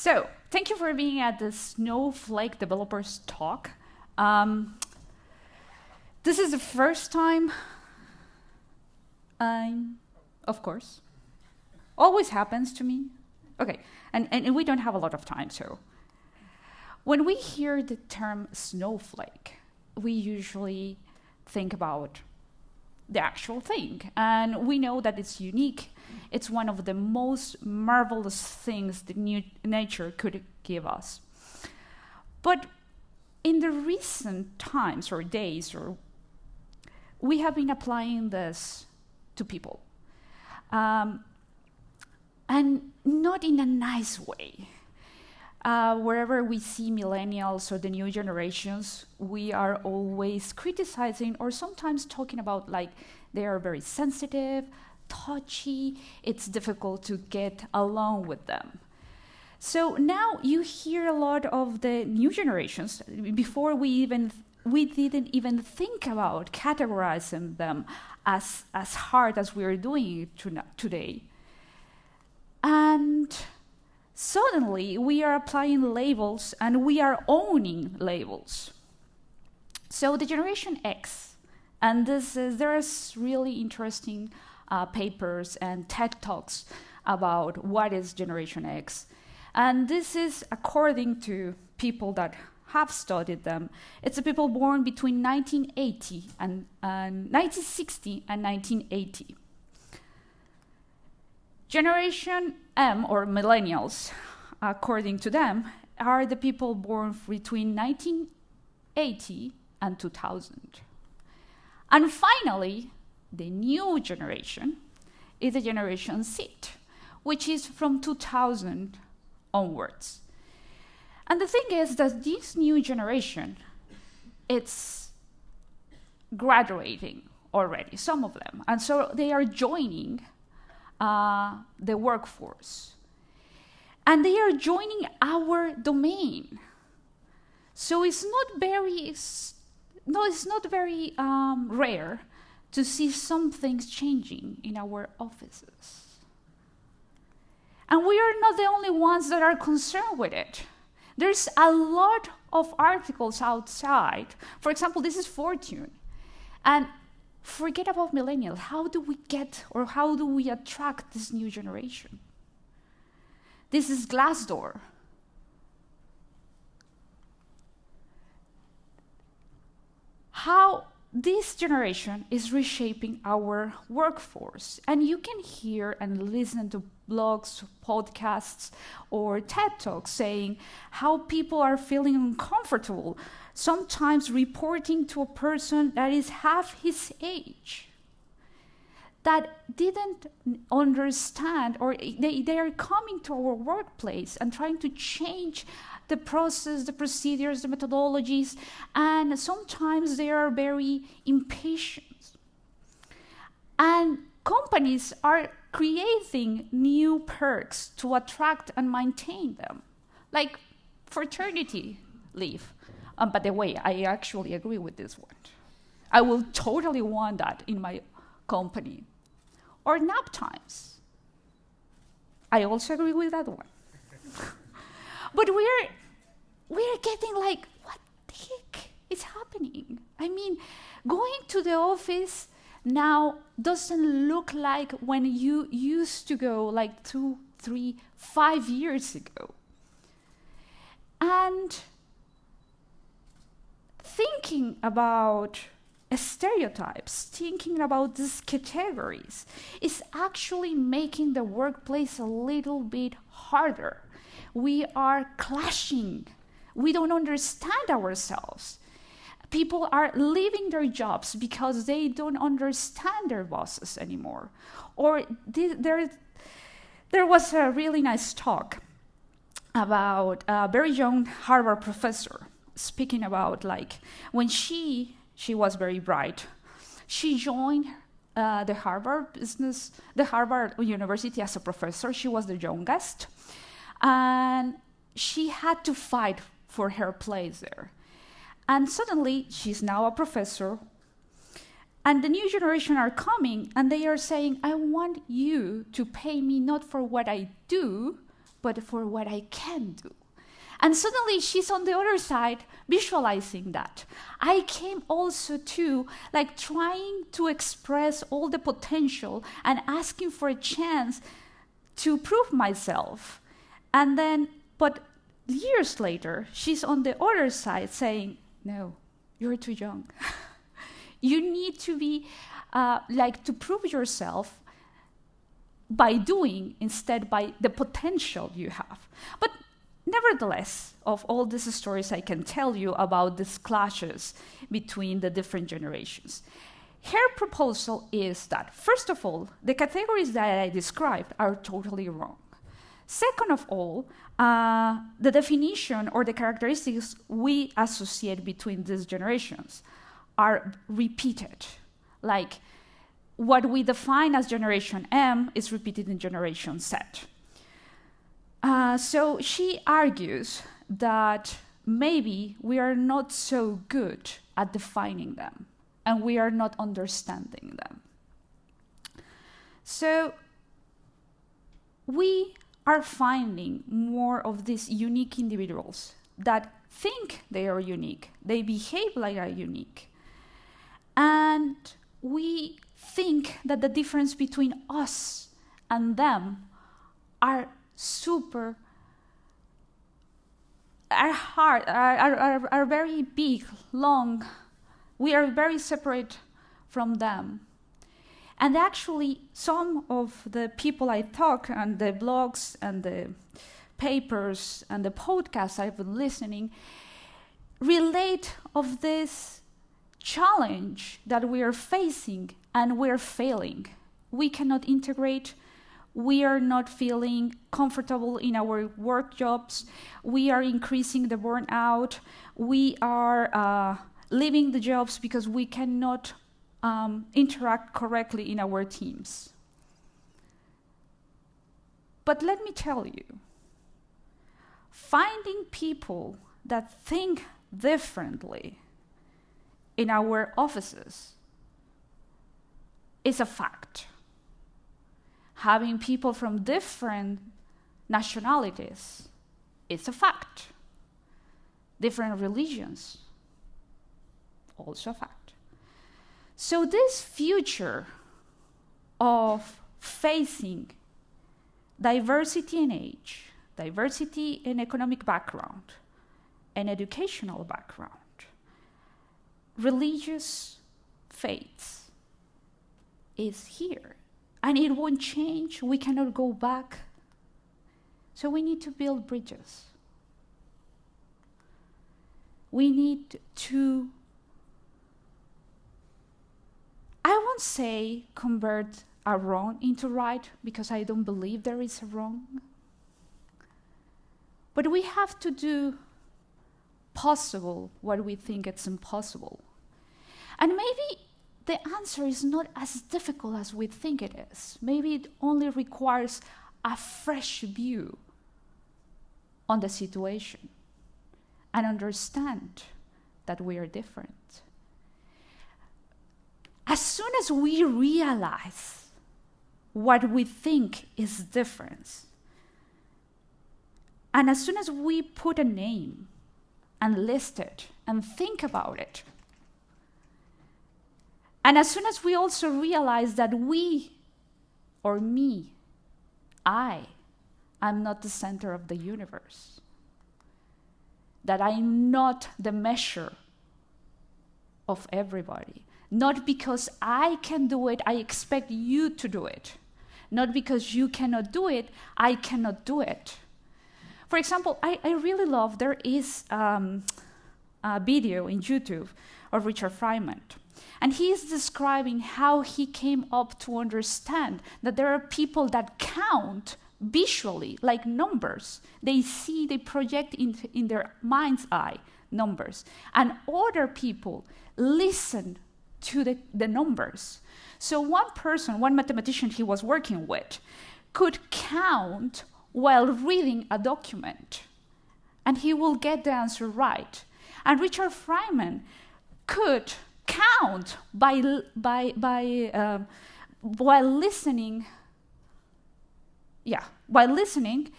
So, thank you for being at the Snowflake Developers Talk. This is the first time of course, always happens to me. Okay, and we don't have a lot of time, so. When we hear the term snowflake, we usually think about the actual thing. And we know that it's unique. It's one of the most marvelous things that nature could give us. But in the recent times or days, we have been applying this to people. And not in a nice way. Wherever we see millennials or the new generations, we are always criticizing or sometimes talking about like they are very sensitive, touchy, it's difficult to get along with them. So now you hear a lot of the new generations. Before we didn't even think about categorizing them as hard as we are doing it today. And suddenly, we are applying labels and we are owning labels. So the Generation X, and there's really interesting papers and TED Talks about what is Generation X. And this is according to people that have studied them. It's the people born between 1980 and 1960 and 1980. Generation M, or millennials, according to them, are the people born between 1980 and 2000. And finally, the new generation is the Generation Z, which is from 2000 onwards. And the thing is that this new generation, it's graduating already, some of them. And so they are joining the workforce. And they are joining our domain. So it's not very rare to see some things changing in our offices. And we are not the only ones that are concerned with it. There's a lot of articles outside. For example, this is Fortune. And forget about millennials. How do we attract this new generation? This is Glassdoor. How this generation is reshaping our workforce. And you can hear and listen to blogs, podcasts, or TED Talks saying how people are feeling uncomfortable, sometimes reporting to a person that is half his age, that didn't understand, or they are coming to our workplace and trying to change the process, the procedures, the methodologies, and sometimes they are very impatient. And companies are creating new perks to attract and maintain them, like fraternity leave. By the way, I actually agree with this one. I will totally want that in my company. Or nap times. I also agree with that one. But we're getting like, what the heck is happening? I mean, going to the office now doesn't look like when you used to go like 2, 3, 5 years ago. And thinking about stereotypes, thinking about these categories, is actually making the workplace a little bit harder. We are clashing. We don't understand ourselves. People are leaving their jobs because they don't understand their bosses anymore. Or there was a really nice talk about a very young Harvard professor speaking about like when she was very bright. She joined the Harvard University as a professor. She was the youngest. And she had to fight for her place there. And suddenly, she's now a professor. And the new generation are coming, and they are saying, I want you to pay me not for what I do, but for what I can do. And suddenly she's on the other side visualizing that. I came also to like trying to express all the potential and asking for a chance to prove myself. And then, but years later, she's on the other side saying, no, you're too young. You need to be to prove yourself by doing instead by the potential you have. But nevertheless, of all these stories I can tell you about these clashes between the different generations. Her proposal is that, first of all, the categories that I described are totally wrong. Second of all, the definition or the characteristics we associate between these generations are repeated. Like what we define as Generation M is repeated in Generation Z. So she argues that maybe we are not so good at defining them and we are not understanding them. So we are finding more of these unique individuals that think they are unique, they behave like are unique, and we think that the difference between us and them are very big, long. We are very separate from them. And actually, some of the people I talk and the blogs and the papers and the podcasts I've been listening relate of this challenge that we are facing and we're failing. We cannot integrate. We are not feeling comfortable in our work jobs. We are increasing the burnout. We are leaving the jobs because we cannot interact correctly in our teams. But let me tell you, finding people that think differently in our offices is a fact. Having people from different nationalities is a fact. Different religions, also a fact. So this future of facing diversity in age, diversity in economic background, and educational background, religious faiths is here. And it won't change. We cannot go back. So we need to build bridges. We need to, I won't say convert a wrong into right, because I don't believe there is a wrong. But we have to do possible what we think it's impossible. And maybe the answer is not as difficult as we think it is. Maybe it only requires a fresh view on the situation and understand that we are different. As soon as we realize what we think is different, and as soon as we put a name and list it and think about it, and as soon as we also realize that we, or me, I am not the center of the universe, that I'm not the measure of everybody, not because I can do it, I expect you to do it, not because you cannot do it, I cannot do it. For example, I really love, there is a video in YouTube of Richard Feynman. And he is describing how he came up to understand that there are people that count visually, like numbers. They see, they project in their mind's eye numbers. And other people listen to the numbers. So one person, one mathematician he was working with, could count while reading a document. And he will get the answer right. And Richard Feynman could count while listening. Yeah, while listening,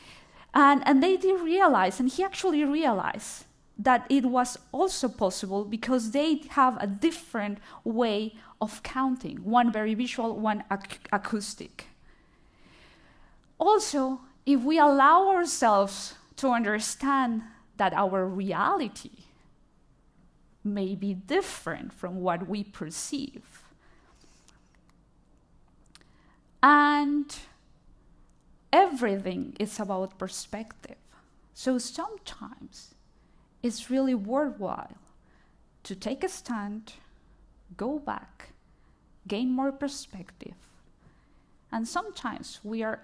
And they did realize, and he actually realized, that it was also possible because they have a different way of counting, one very visual, one acoustic. Also, if we allow ourselves to understand that our reality may be different from what we perceive, and everything is about perspective. So sometimes it's really worthwhile to take a stand, go back, gain more perspective. And sometimes we are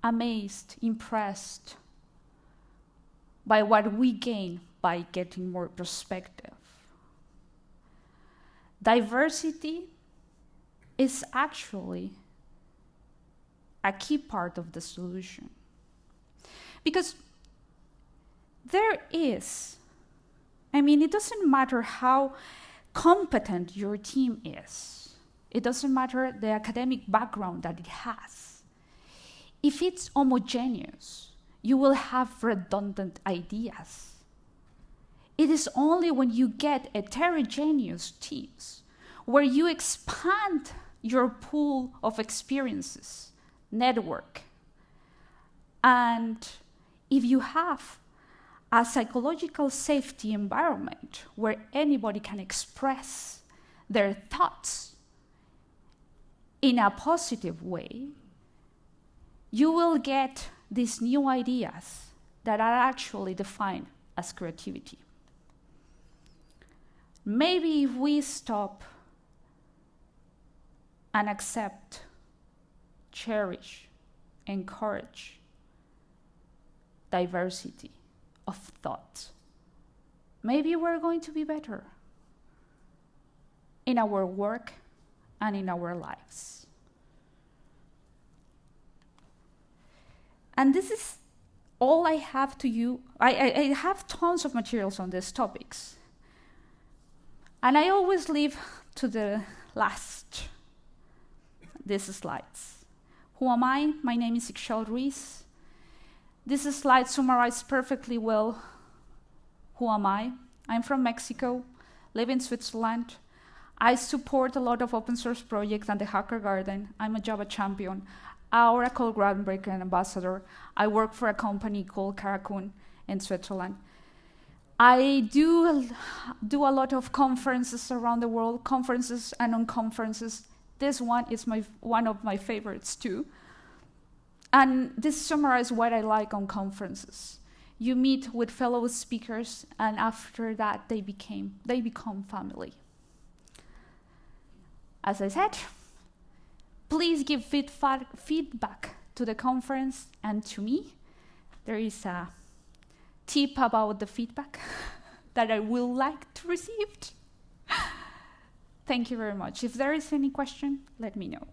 amazed, impressed by what we gain by getting more perspective. Diversity is actually a key part of the solution. Because it doesn't matter how competent your team is. It doesn't matter the academic background that it has. If it's homogeneous, you will have redundant ideas. It is only when you get heterogeneous teams where you expand your pool of experiences, network. And if you have a psychological safety environment where anybody can express their thoughts in a positive way, you will get these new ideas that are actually defined as creativity. Maybe if we stop and accept, cherish, encourage diversity of thought, maybe we're going to be better in our work and in our lives. And this is all I have to you. I have tons of materials on these topics. And I always leave to the last these slides. Who am I? My name is Ixchel Ruiz. This slide summarizes perfectly well who am I. I'm from Mexico, live in Switzerland. I support a lot of open source projects and the Hacker Garden. I'm a Java champion, a Oracle Groundbreaker ambassador. I work for a company called Karakun in Switzerland. I do a lot of conferences around the world, conferences and unconferences. This one is one of my favorites too. And this summarizes what I like on conferences. You meet with fellow speakers, and after that, they become family. As I said, please give feedback to the conference and to me. There is a tip about the feedback that I will like to receive. Thank you very much. If there is any question, let me know.